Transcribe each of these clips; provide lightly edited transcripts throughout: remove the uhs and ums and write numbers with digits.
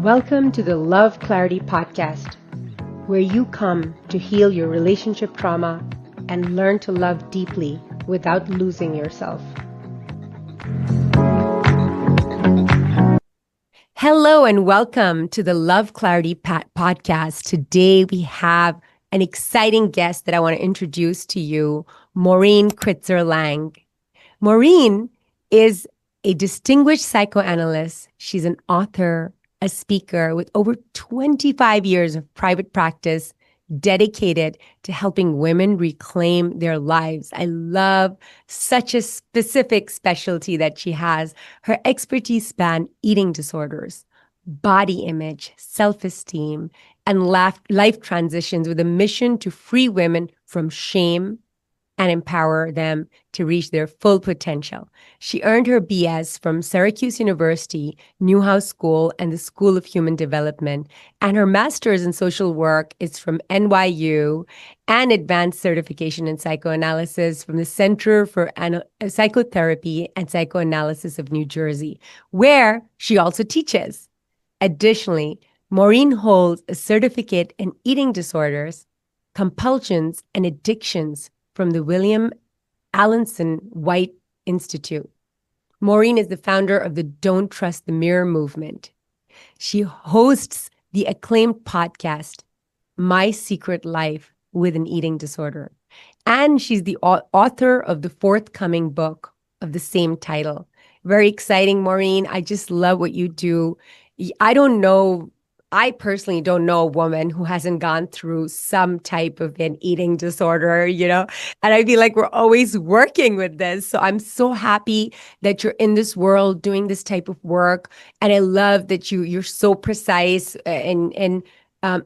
Welcome to the Love Clarity Podcast, where you come to heal your relationship trauma and learn to love deeply without losing yourself. Hello and welcome to the Love Clarity Podcast. Today we have an exciting guest that I want to introduce to you, Maureen Kritzer-Lange. Maureen is a distinguished psychoanalyst. She's an author, a speaker with over 25 years of private practice dedicated to helping women reclaim their lives. I love such a specific specialty that she has. Her expertise span eating disorders, body image, self-esteem, and life transitions with a mission to free women from shame and empower them to reach their full potential. She earned her BS from Syracuse University, Newhouse School, and the School of Human Development, and her master's in social work is from NYU and advanced certification in psychoanalysis from the Center for Psychotherapy and Psychoanalysis of New Jersey, where she also teaches. Additionally, Maureen holds a certificate in eating disorders, compulsions, and addictions from the William Alanson White Institute. Maureen is the founder of the Don't Trust the Mirror movement. She hosts the acclaimed podcast, My Secret Life with an Eating Disorder. And she's the author of the forthcoming book of the same title. Very exciting, Maureen. I just love what you do. I personally don't know a woman who hasn't gone through some type of an eating disorder, and I feel like we're always working with this. So I'm so happy that you're in this world doing this type of work. And I love that you're so precise and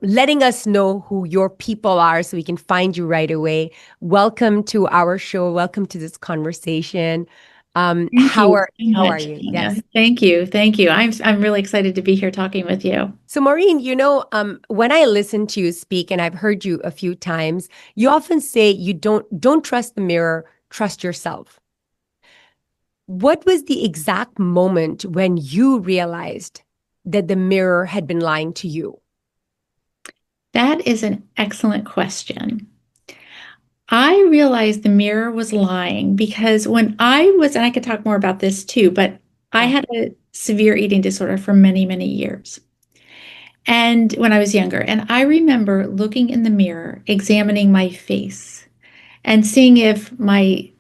letting us know who your people are so we can find you right away. Welcome to our show. Welcome to this conversation. How are you? Yes. Thank you. I'm really excited to be here talking with you. So Maureen, when I listen to you speak, and I've heard you a few times, you often say you don't trust the mirror, trust yourself. What was the exact moment when you realized that the mirror had been lying to you? That is an excellent question. I realized the mirror was lying because when and I could talk more about this too, but I had a severe eating disorder for many, many years. And when I was younger, and I remember looking in the mirror, examining my face and seeing if I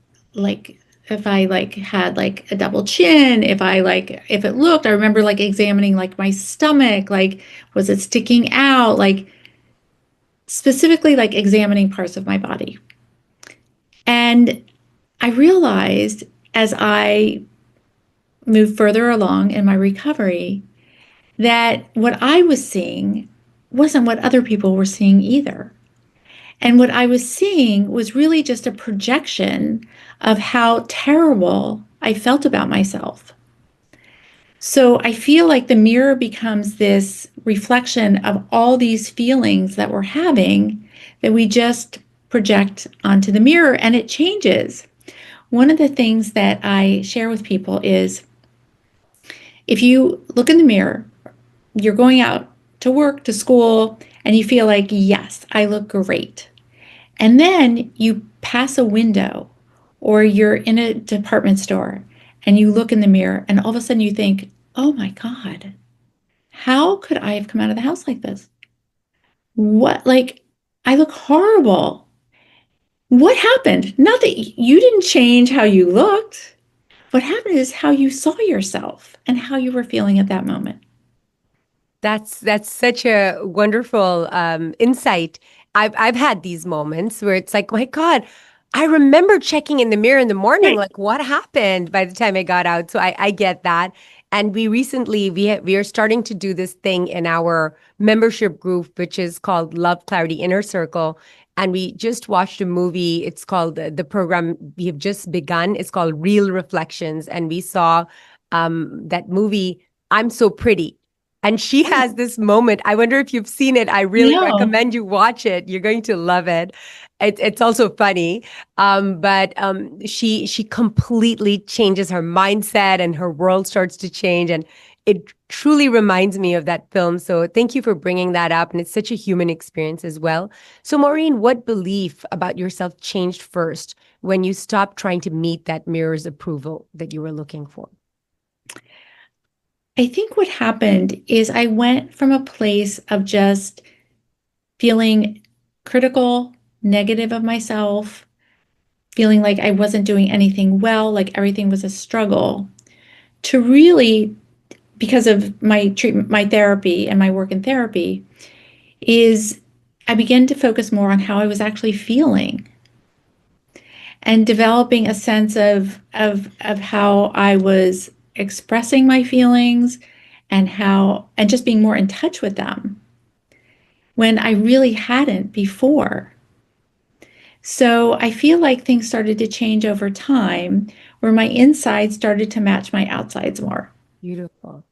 had a double chin, if it looked, I remember examining my stomach, was it sticking out, specifically examining parts of my body. And I realized as I moved further along in my recovery that what I was seeing wasn't what other people were seeing either. And what I was seeing was really just a projection of how terrible I felt about myself. So I feel like the mirror becomes this reflection of all these feelings that we're having that we just project onto the mirror, and it changes. One of the things that I share with people is if you look in the mirror, you're going out to work, to school, and you feel like, yes, I look great. And then you pass a window or you're in a department store and you look in the mirror and all of a sudden you think, oh my God, how could I have come out of the house like this? I look horrible. What happened? Not that you didn't change how you looked. What happened is how you saw yourself and how you were feeling at that moment. That's such a wonderful insight. I've had these moments where it's like, my God, I remember checking in the mirror in the morning, like what happened by the time I got out. So I get that. And we are starting to do this thing in our membership group, which is called Love Clarity Inner Circle. And we just watched a movie. It's called the program we have just begun. It's called Real Reflections. And we saw that movie, I'm So Pretty. And she has this moment. I wonder if you've seen it. I really recommend you watch it. You're going to love it. It's also funny, but she completely changes her mindset and her world starts to change. And it truly reminds me of that film. So thank you for bringing that up. And it's such a human experience as well. So, Maureen, what belief about yourself changed first when you stopped trying to meet that mirror's approval that you were looking for? I think what happened is I went from a place of just feeling critical, negative of myself, feeling like I wasn't doing anything well, like everything was a struggle, to really, because of my treatment, my therapy and my work in therapy, is I began to focus more on how I was actually feeling and developing a sense of how I was expressing my feelings and just being more in touch with them when I really hadn't before. So I feel like things started to change over time where my insides started to match my outsides more. Beautiful.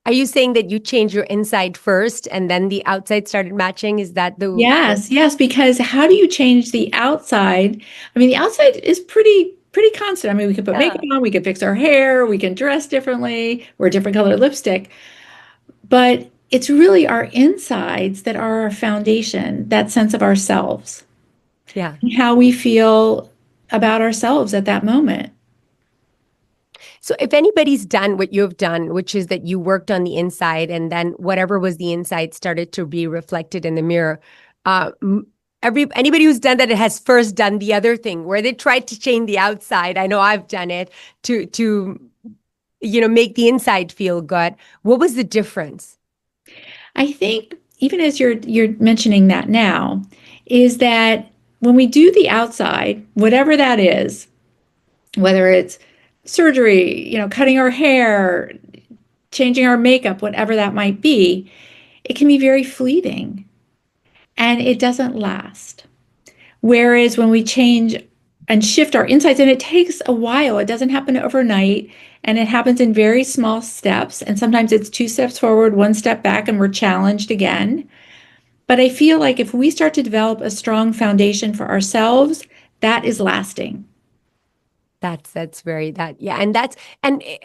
Are you saying that you changed your inside first and then the outside started matching? Is that Yes, yes, because how do you change the outside? I mean, the outside is pretty constant. I mean, we could put makeup yeah, on, we could fix our hair, we can dress differently, wear different color lipstick, but it's really our insides that are our foundation, that sense of ourselves, yeah. and how we feel about ourselves at that moment. So if anybody's done what you've done, which is that you worked on the inside and then whatever was the inside started to be reflected in the mirror, uh, anybody who's done that has first done the other thing where they tried to change the outside. I know I've done it to make the inside feel good. What was the difference? I think even as you're mentioning that now, is that when we do the outside, whatever that is, whether it's surgery, cutting our hair, changing our makeup, whatever that might be, it can be very fleeting and it doesn't last. Whereas when we change and shift our insides, and it takes a while, it doesn't happen overnight, and it happens in very small steps. And sometimes it's two steps forward, one step back, and we're challenged again. But I feel like if we start to develop a strong foundation for ourselves, that is lasting. That's very that yeah, and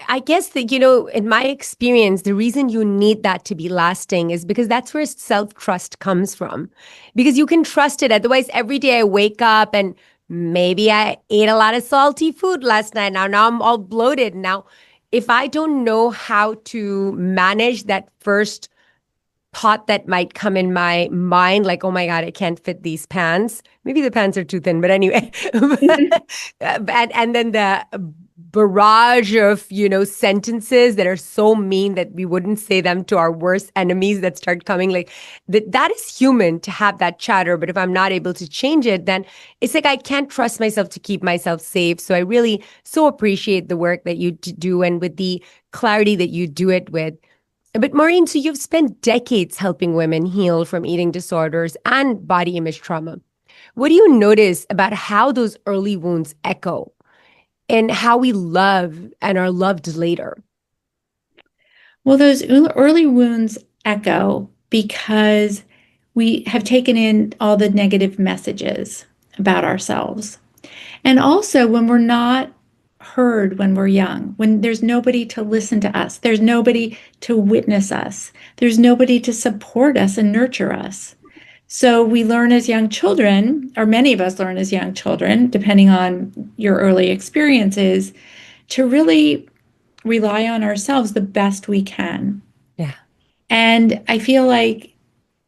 I guess that in my experience the reason you need that to be lasting is because that's where self-trust comes from, because you can trust it. Otherwise, every day I wake up and maybe I ate a lot of salty food last night. Now I'm all bloated. Now if I don't know how to manage that first thought that might come in my mind, like, oh my God, I can't fit these pants. Maybe the pants are too thin, but anyway. And then the barrage of, sentences that are so mean that we wouldn't say them to our worst enemies that start coming, like that is human to have that chatter. But if I'm not able to change it, then it's like I can't trust myself to keep myself safe. So I really so appreciate the work that you do and with the clarity that you do it with. But Maureen, so you've spent decades helping women heal from eating disorders and body image trauma. What do you notice about how those early wounds echo and how we love and are loved later? Well, those early wounds echo because we have taken in all the negative messages about ourselves. And also, when we're not heard when we're young, when there's nobody to listen to us, there's nobody to witness us, there's nobody to support us and nurture us. So we learn as young children, or many of us learn as young children, depending on your early experiences, to really rely on ourselves the best we can. Yeah. And I feel like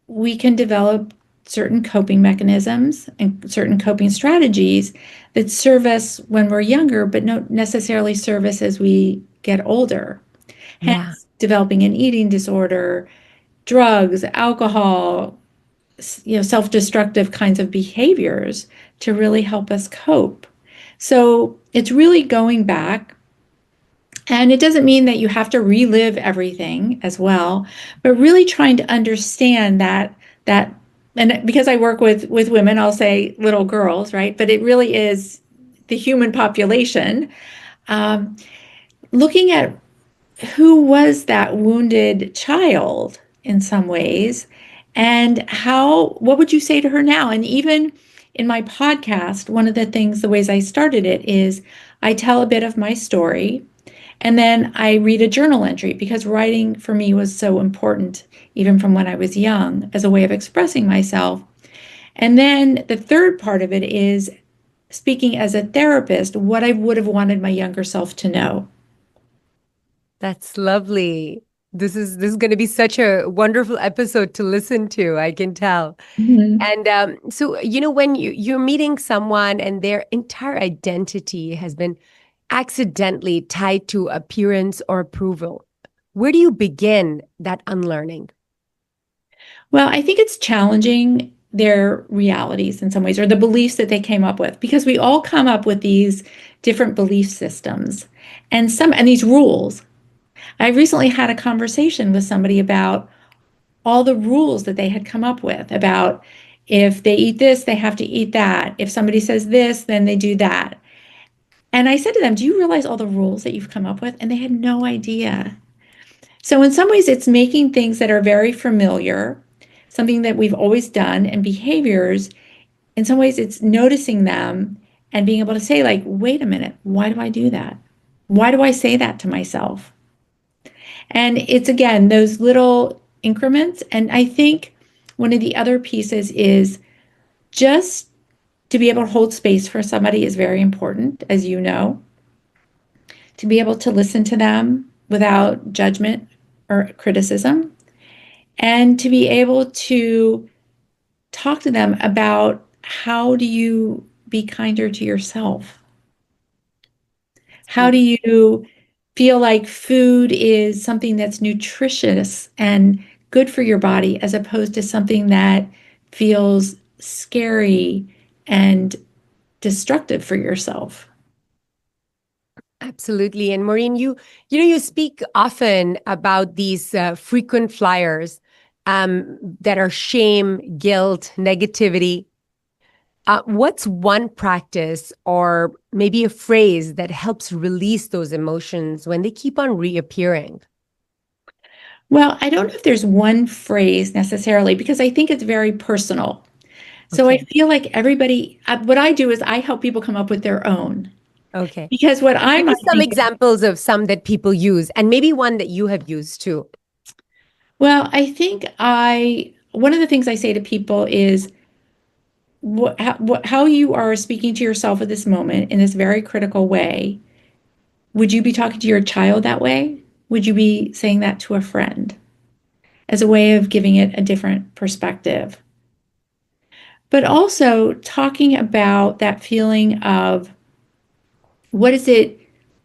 we can develop certain coping mechanisms and certain coping strategies that serve us when we're younger, but don't necessarily serve us as we get older. Yeah. Hence, developing an eating disorder, drugs, alcohol, self-destructive kinds of behaviors to really help us cope. So it's really going back. And it doesn't mean that you have to relive everything as well, but really trying to understand that and because I work with women, I'll say little girls, right? But it really is the human population. Um, Looking at who was that wounded child in some ways, and what would you say to her now? And even in my podcast, one of the ways I started it is I tell a bit of my story. And then I read a journal entry because writing for me was so important, even from when I was young, as a way of expressing myself. And then the third part of it is speaking as a therapist, what I would have wanted my younger self to know. That's lovely. This is going to be such a wonderful episode to listen to, I can tell. Mhm. And so, when you're meeting someone and their entire identity has been accidentally tied to appearance or approval, where do you begin that unlearning? Well, I think it's challenging their realities in some ways, or the beliefs that they came up with, because we all come up with these different belief systems and these rules. I recently had a conversation with somebody about all the rules that they had come up with about if they eat this, they have to eat that. If somebody says this, then they do that. And I said to them, do you realize all the rules that you've come up with? And they had no idea. So, in some ways, it's making things that are very familiar, something that we've always done, and behaviors. In some ways, it's noticing them and being able to say, like, wait a minute, why do I do that? Why do I say that to myself? And it's again, those little increments. And I think one of the other pieces is just to be able to hold space for somebody is very important, as you know, to be able to listen to them without judgment or criticism, and to be able to talk to them about how do you be kinder to yourself? How do you feel like food is something that's nutritious and good for your body as opposed to something that feels scary and destructive for yourself? Absolutely. And Maureen, you speak often about these frequent flyers that are shame, guilt, negativity. What's one practice or maybe a phrase that helps release those emotions when they keep on reappearing? Well, I don't know if there's one phrase necessarily because I think it's very personal. So I Okay. feel like everybody, what I do is I help people come up with their own. Okay. Because what I Give might me some think, examples of some that people use, and maybe one that you have used too. well, I think one of the things I say to people is how you are speaking to yourself at this moment in this very critical way. Would you be talking to your child that way? Would you be saying that to a friend as a way of giving it a different perspective? But also talking about that feeling of what is it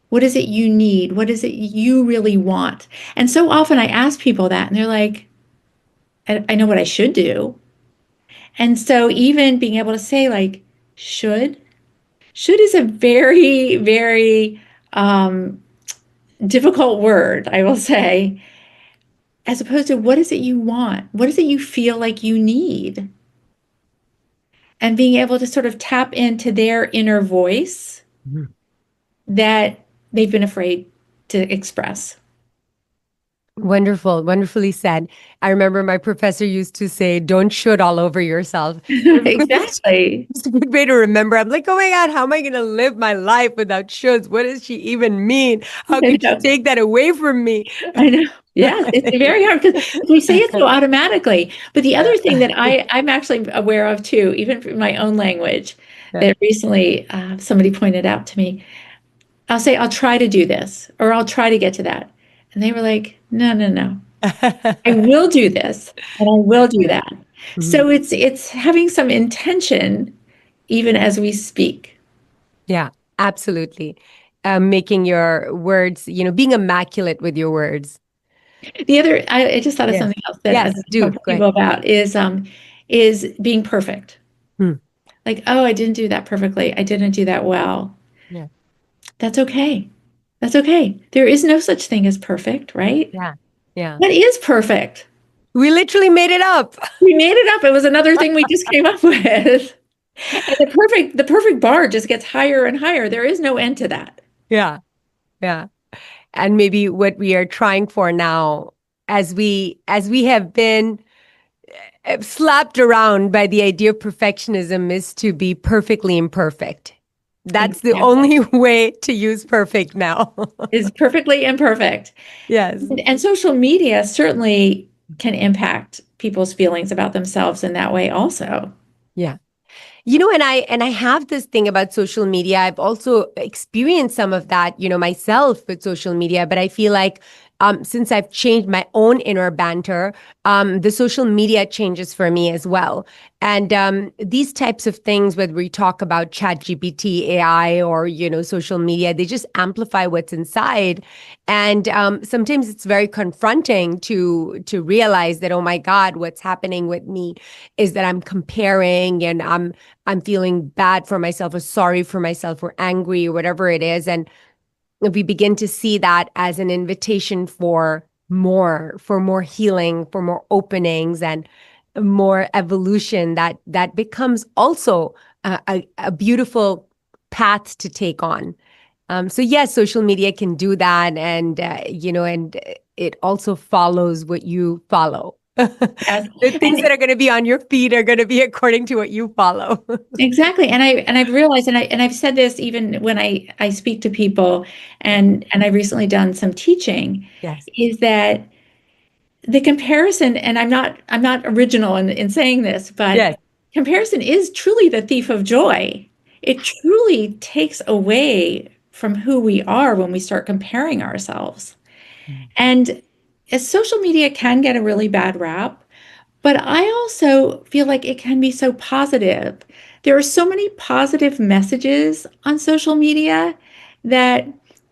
what is it you need? What is it you really want? And so often I ask people that and they're like, I know what I should do. And so even being able to say like should is a very, very difficult word, I will say, as opposed to what is it you want? What is it you feel like you need? And being able to sort of tap into their inner voice Mhm. that they've been afraid to express. Wonderful, wonderfully said. I remember my professor used to say, "Don't should all over yourself." Exactly. It's a good way to remember. I'm like, oh my God, how am I going to live my life without shoulds? What does she even mean? How I could she know. take that away from me? I know. Yes, it's very hard because we say it so automatically. But the other thing that Yeah. I'm actually aware of too, even from my own language, Yeah. that recently somebody pointed out to me, I'll say, I'll try to do this or I'll try to get to that. And they were like, no, no, no. I will do this and I will do that. Mhm. So it's having some intention even as we speak. Yeah, absolutely. Making your words, being immaculate with your words. The other, I just thought of Yes. something else that I Yes, talk do. to Go people ahead. about is being perfect. Hmm. Like, oh, I didn't do that perfectly. I didn't do that well. Yeah. That's okay. That's okay. There is no such thing as perfect, right? Yeah. Yeah. What is perfect? We literally made it up. We made it up. It was another thing we just came up with. And the perfect bar just gets higher and higher. There is no end to that. Yeah. Yeah. And maybe what we are trying for now, as we have been slapped around by the idea of perfectionism, is to be perfectly imperfect. That's the Exactly. only way to use perfect now. Is perfectly imperfect. Yes. And social media certainly can impact people's feelings about themselves in that way also. Yeah. And I have this thing about social media. I've also experienced some of that, myself with social media, but I feel like since I've changed my own inner banter, the social media changes for me as well. And these types of things, whether we talk about chat GPT, AI, or, social media, they just amplify what's inside. And sometimes it's very confronting to realize that, oh my God, what's happening with me is that I'm comparing and I'm feeling bad for myself or sorry for myself or angry or whatever it is. And if we begin to see that as an invitation for more healing, for more openings and more evolution, that becomes also a beautiful path to take on. So yes, social media can do that, and and it also follows what you follow. Yes. The things that And are going to be on your feed are going to be according to what you follow. exactly. And I've realized, and I've said this even when I speak to people, and I've recently done some teaching, Yes. is that the comparison, and I'm not original in saying this, but Yes. comparison is truly the thief of joy. It truly takes away from who we are when we start comparing ourselves. And as social media can get a really bad rap, but I also feel like it can be so positive. There are so many positive messages on social media that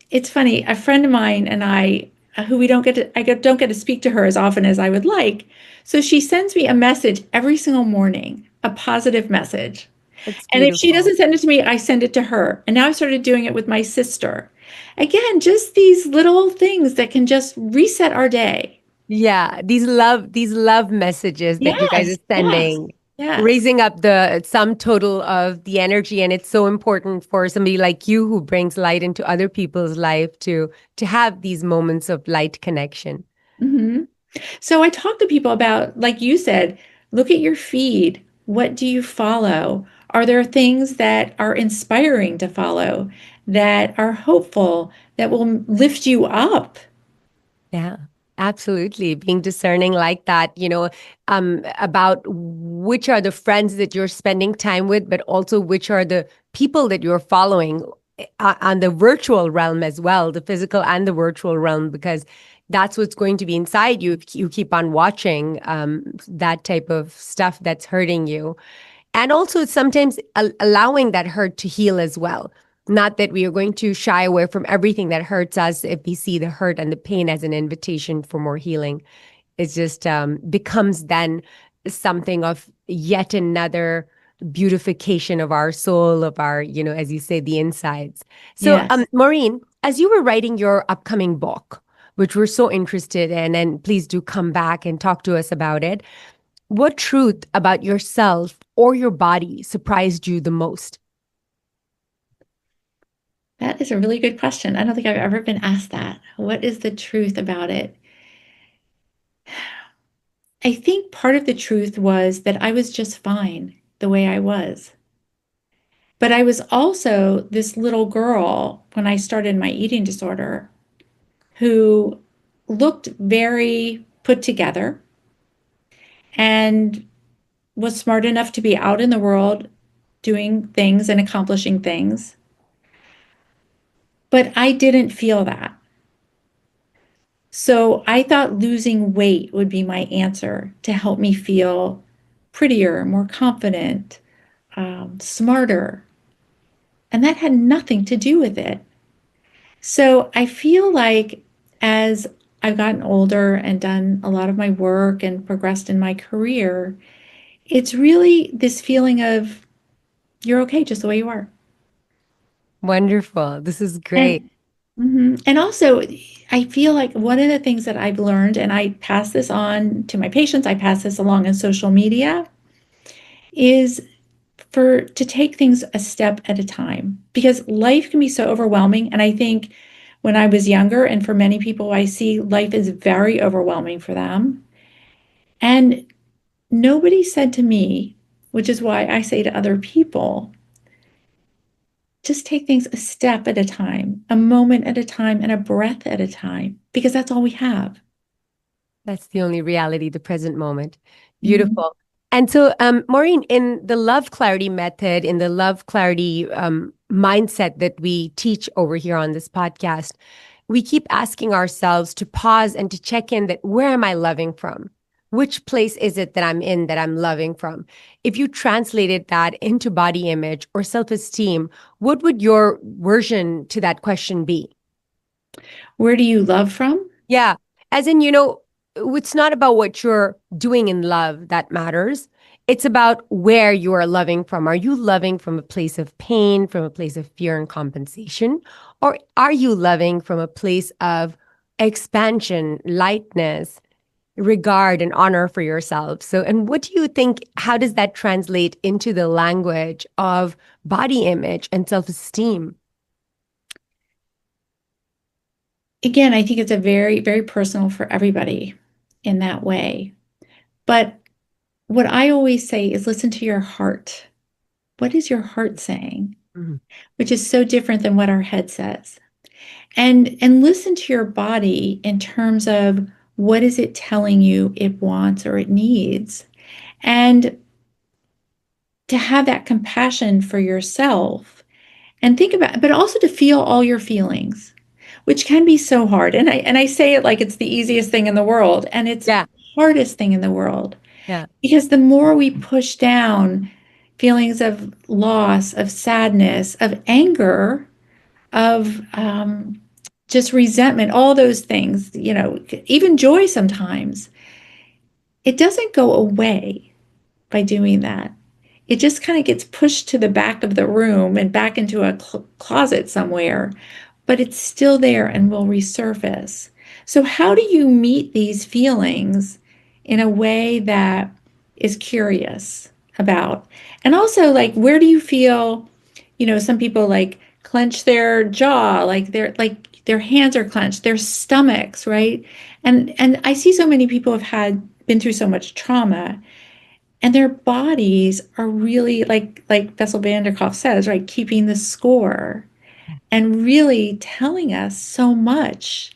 it's funny. A friend of mine and I, who we don't get to, don't get to speak to her as often as I would like. So she sends me a message every single morning, a positive message. It's And if she beautiful. doesn't send it to me, I send it to her. And now I've started doing it with my sister. Again, just these little things that can just reset our day. Yeah, these love messages that you guys Yes, are yes, sending, yes. raising up the sum total of the energy, and it's so important for somebody like you who brings light into other people's life to have these moments of light connection. hmm So I talk to people about, like you said, look at your feed. What do you follow? Are there things that are inspiring to follow, that are hopeful, that will lift you up? Yeah, absolutely. Being discerning like that, about which are the friends that you're spending time with, but also which are the people that you're following on the virtual realm as well, the physical and the virtual realm, because that's what's going to be inside you if you keep on watching that type of stuff that's hurting you. And also, sometimes allowing that hurt to heal as well. Not that we are going to shy away from everything that hurts us if we see the hurt and the pain as an invitation for more healing. It just becomes then something of yet another beautification of our soul, of our, as you say, the insides. So, Yes. Maureen, as you were writing your upcoming book, which we're so interested in, and please do come back and talk to us about it. What truth about yourself or your body surprised you the most? That is a really good question. I don't think I've ever been asked that. What is the truth about it? I think part of the truth was that I was just fine the way I was. But I was also this little girl when I started my eating disorder who looked very put together and was smart enough to be out in the world doing things and accomplishing things. But I didn't feel that. So I thought losing weight would be my answer to help me feel prettier, more confident, smarter. And that had nothing to do with it. So I feel like as I've gotten older and done a lot of my work and progressed in my career, it's really this feeling of you're okay just the way you are. Wonderful. This is great. And and also, I feel like one of the things that I've learned, and I pass this on to my patients, I pass this along in social media, is for to take things a step at a time because life can be so overwhelming. And I think when I was younger, and for many people I see, life is very overwhelming for them. And nobody said to me, which is why I say to other people, just take things a step at a time, a moment at a time, and a breath at a time, because that's all we have. That's the only reality, the present moment. Mhm. Beautiful. And so, Maureen, in the love clarity method, in the love clarity mindset that we teach over here on this podcast, we keep asking ourselves to pause and to check in that where am I loving from? Which place is it that I'm in that I'm loving from? If you translated that into body image or self-esteem, what would your version to that question be? Where do you love from? Yeah. As in, it's not about what you're doing in love that matters. It's about where you are loving from. Are you loving from a place of pain, from a place of fear and compensation? Or are you loving from a place of expansion, lightness, regard, and honor for yourself? So, and what do you think? How does that translate into the language of body image and self esteem? Again, I think it's a very, very personal for everybody in that way. But what I always say is listen to your heart. What is your heart saying? Mhm. Which is so different than what our head says. And listen to your body in terms of what is it telling you it wants or it needs. And to have that compassion for yourself and think about, but also to feel all your feelings, which can be so hard. And I say it like it's the easiest thing in the world, and it's Yeah. the hardest thing in the world. Yeah. Because the more we push down feelings of loss, of sadness, of anger, of just resentment, all those things, even joy sometimes, it doesn't go away by doing that. It just kind of gets pushed to the back of the room and back into a closet somewhere, but it's still there and will resurface. So, how do you meet these feelings in a way that is curious about? And also, like, where do you feel, some people like clench their jaw, like their hands are clenched, their stomachs, right? And I see so many people have been through so much trauma and their bodies are really like Bessel van der Kolk says, right, keeping the score and really telling us so much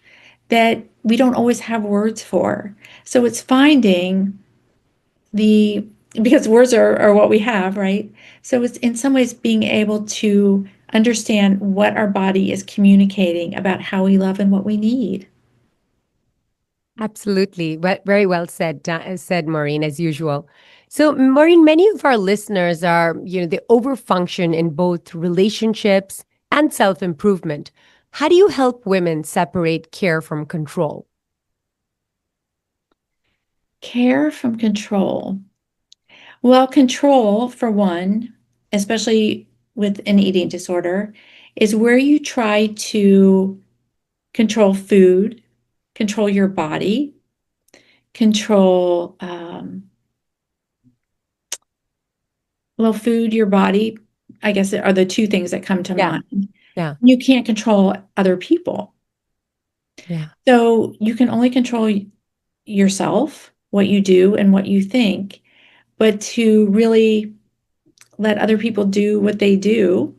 that we don't always have words for. So it's finding the because words are what we have, right? So it's in some ways being able to understand what our body is communicating about how we love and what we need. Absolutely. Very well said, said Maureen, as usual. So, Maureen, many of our listeners are, they overfunction in both relationships and self-improvement. How do you help women separate care from control? Care from control. Well, control, for one, especially with an eating disorder, is where you try to control food, control your body, control, well, food, your body, I guess are the two things that come to Yeah, mind. yeah, You can't control other people. yeah. So you can only control yourself, what you do, and what you think. But to really let other people do what they do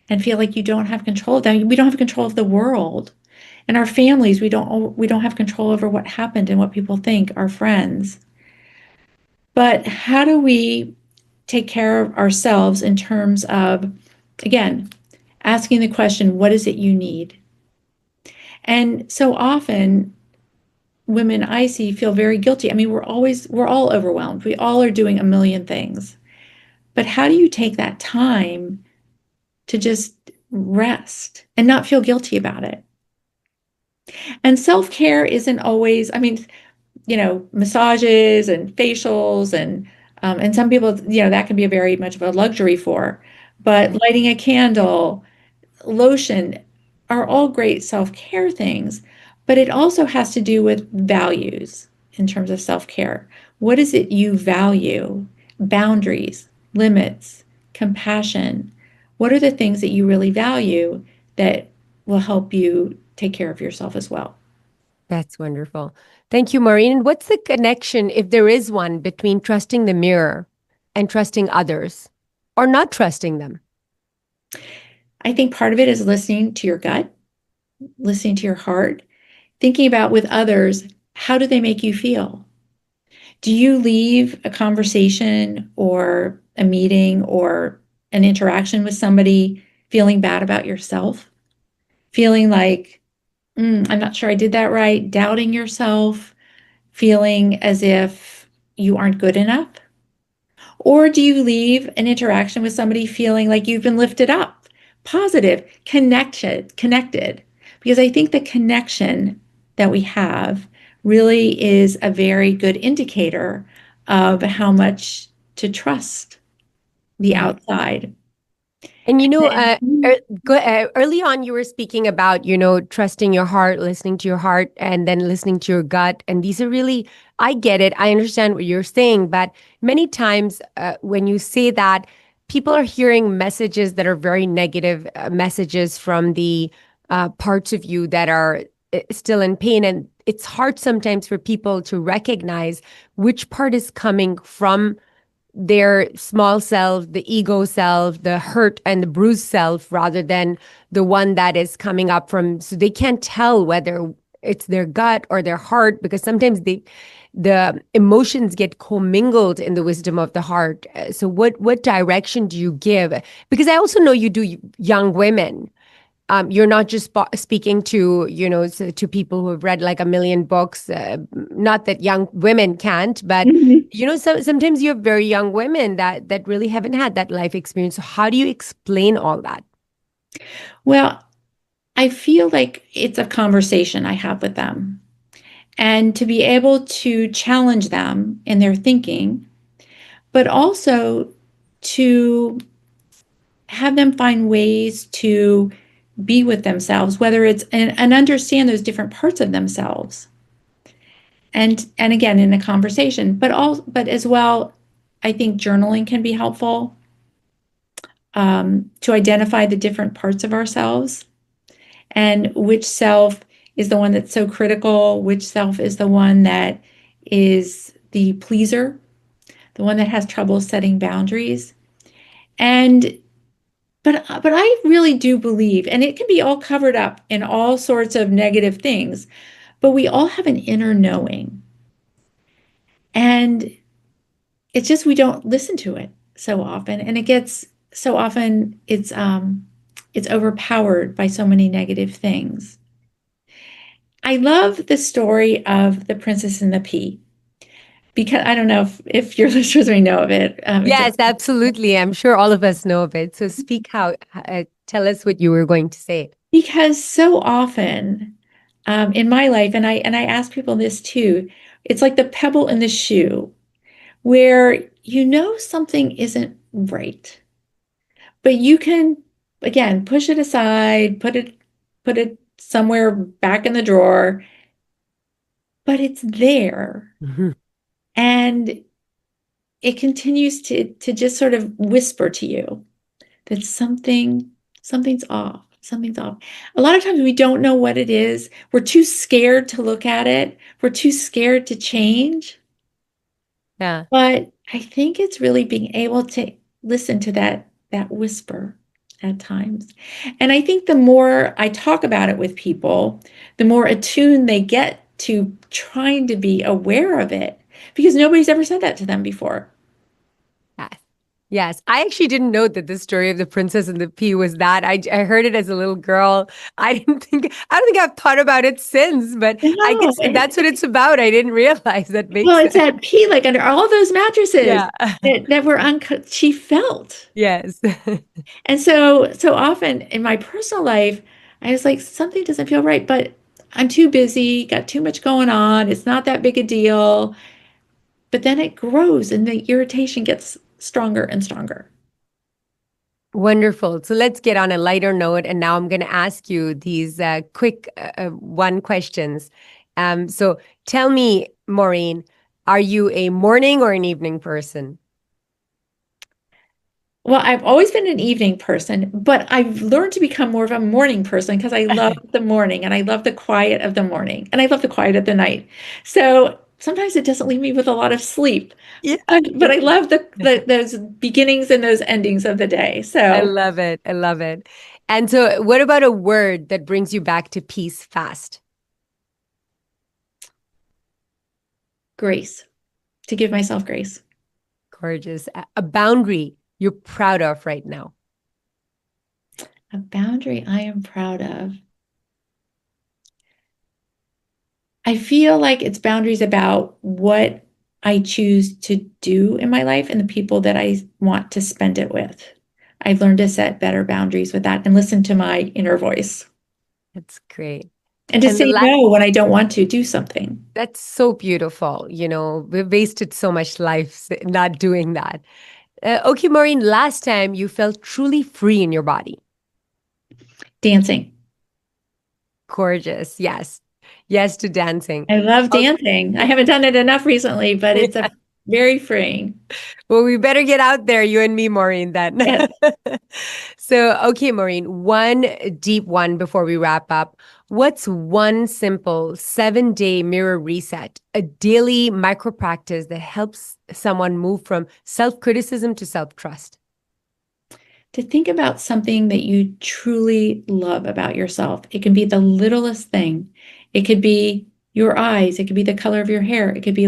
and feel like you don't have control of them. We don't have control of the world. And our families, we don't have control over what happened and what people think, our friends. But how do we take care of ourselves in terms of, again, asking the question, what is it you need? And so often women I see feel very guilty. I mean, we're all overwhelmed. We all are doing a million things. But how do you take that time to just rest and not feel guilty about it? And self-care isn't always, I mean, massages and facials and some people, that can be a very much of a luxury for. But Right. lighting a candle, lotion are all great self-care things, but it also has to do with values in terms of self-care. What is it you value? Boundaries, limits, compassion. What are the things that you really value that will help you take care of yourself as well? That's wonderful. Thank you, Maureen. And what's the connection, if there is one, between trusting the mirror and trusting others or not trusting them? I think part of it is listening to your gut, listening to your heart, thinking about with others, how do they make you feel? Do you leave a conversation or a meeting or an interaction with somebody feeling bad about yourself? Feeling like, I'm not sure I did that right, doubting yourself, feeling as if you aren't good enough? Or do you leave an interaction with somebody feeling like you've been lifted up, positive, connected? Because I think the connection that we have really is a very good indicator of how much to trust the Yeah. outside. And And early on, you were speaking about, trusting your heart, listening to your heart, and then listening to your gut. And these are really, I get it. I understand what you're saying. But many times when you say that, people are hearing messages that are very negative messages from the parts of you that are still in pain. And it's hard sometimes for people to recognize which part is coming from their small self, the ego self, the hurt and the bruised self, rather than the one that is coming up from. So they can't tell whether it's their gut or their heart, because sometimes the emotions get commingled in the wisdom of the heart. So what direction do you give? Because I also know you do young women. You're not just speaking to, to people who have read like a million books. Not that young women can't, but sometimes you have very young women that really haven't had that life experience. So how do you explain all that? well, I feel like it's a conversation I have with them. And to be able to challenge them in their thinking, but also to have them find ways to be with themselves, whether it's and understand those different parts of themselves. And again in a conversation, but as well, I think journaling can be helpful to identify the different parts of ourselves and which self is the one that's so critical, which self is the one that is the pleaser, the one that has trouble setting boundaries. And but I really do believe, and it can be all covered up in all sorts of negative things, but we all have an inner knowing. And it's just we don't listen to it so often. And it gets so often it's overpowered by so many negative things. I love the story of the Princess and the Pea because I don't know if your listeners may know of it. Yes, absolutely. I'm sure all of us know of it. So speak how, tell us what you were going to say. Because so often in my life, and I ask people this too, it's like the pebble in the shoe, where you know something isn't right, but you can again push it aside, put it somewhere back in the drawer, but it's there, Mhm. and it continues to just sort of whisper to you that something's off. Something's off. A lot of times we don't know what it is. We're too scared to look at it. We're too scared to change. Yeah. But I think it's really being able to listen to that whisper at times. And I think the more I talk about it with people, the more attuned they get to trying to be aware of it because nobody's ever said that to them before. Yes. Yes. I actually didn't know that the story of the Princess and the Pea was that. I heard it as a little girl. I don't think I've thought about it since, but I No, guess if that's what it's about. I didn't realize that well, makes it's sense. that pea, like under all those mattresses Yeah. that were uncut, she felt. Yes. And so often in my personal life, I was like, something doesn't feel right, but I'm too busy, got too much going on. It's not that big a deal. But then it grows and the irritation gets stronger and stronger. Wonderful. So let's get on a lighter note. And now I'm going to ask you these quick one questions. So tell me, Maureen, are you a morning or an evening person? Well, I've always been an evening person, but I've learned to become more of a morning person because I love the morning and I love the quiet of the morning and I love the quiet of the night. So sometimes it doesn't leave me with a lot of sleep, Yeah. but I love those beginnings and those endings of the day. I So love it. I love it. And so, what about a word that brings you back to peace fast? Grace, to give myself grace. Gorgeous. A boundary you're proud of right now. A boundary I am proud of. I feel like it's boundaries about what I choose to do in my life and the people that I want to spend it with. I've learned to set better boundaries with that and listen to my inner voice That's great. and to And the say last, no when I don't want to do something. that's so beautiful. We've wasted so much life not doing that. Okay, Maureen, last time you felt truly free in your body. Dancing. Gorgeous. Yes. Yes to dancing. I love Okay. dancing. I haven't done it enough recently, but it's a very freeing. Well, we better get out there, you and me, Maureen, then. Yes. So, okay, Maureen, one deep one before we wrap up. What's one simple 7-day mirror reset, a daily micro practice that helps someone move from self-criticism to self-trust? To think about something that you truly love about yourself. It can be the littlest thing. It could be your eyes. It could be the color of your hair. It could be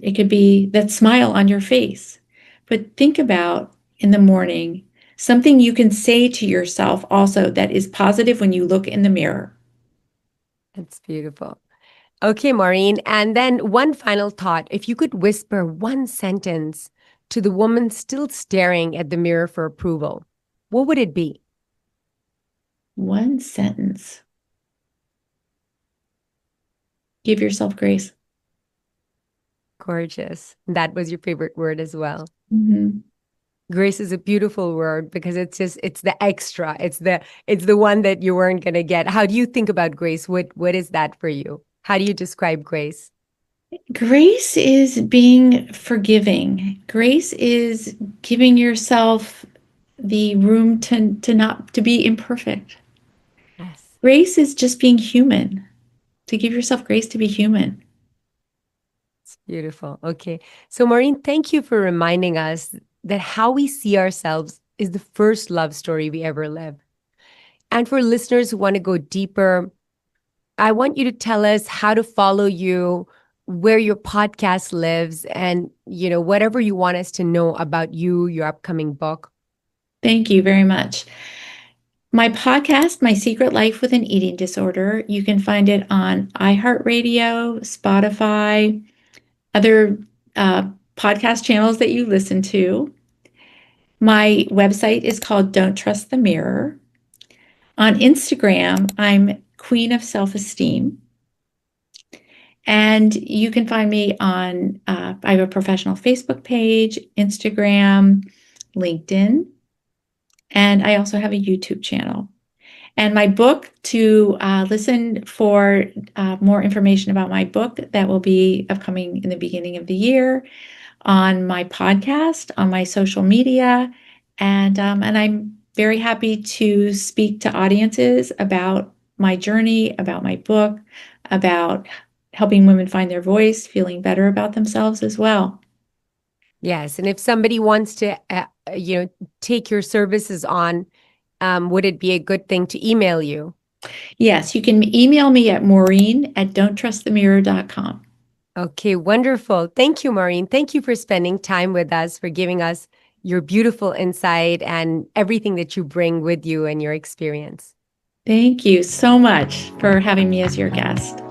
it could be that smile on your face. But think about in the morning something you can say to yourself also that is positive when you look in the mirror. That's beautiful. Okay, Maureen. And then one final thought. If you could whisper one sentence to the woman still staring at the mirror for approval, what would it be? One sentence. Give yourself grace. Gorgeous. That was your favorite word as well. Mhm. Grace is a beautiful word because it's the extra. It's the one that you weren't gonna get. How do you think about grace? What is that for you? How do you describe grace? Grace is being forgiving. Grace is giving yourself the room to not to be imperfect. Yes. Grace is just being human. To give yourself grace to be human. It's beautiful. Okay. So Maureen, thank you for reminding us that how we see ourselves is the first love story we ever live. And for listeners who want to go deeper, I want you to tell us how to follow you, where your podcast lives, and whatever you want us to know about you, your upcoming book. Thank you very much. My podcast, My Secret Life with an Eating Disorder, you can find it on iHeartRadio, Spotify, other podcast channels that you listen to. My website is called Don't Trust the Mirror. On Instagram, I'm Queen of Self-Esteem. And you can find me on, I have a professional Facebook page, Instagram, LinkedIn, and I also have a YouTube channel. And my book, to listen for more information about my book, that will be upcoming in the beginning of the year, on my podcast, on my social media, and I'm very happy to speak to audiences about my journey, about my book, about helping women find their voice, feeling better about themselves as well. Yes, and if somebody wants to, take your services on, would it be a good thing to email you? Yes, you can email me at maureen@don'ttrustthemirror.com. Okay, wonderful. Thank you, Maureen. Thank you for spending time with us, for giving us your beautiful insight and everything that you bring with you and your experience. Thank you so much for having me as your guest.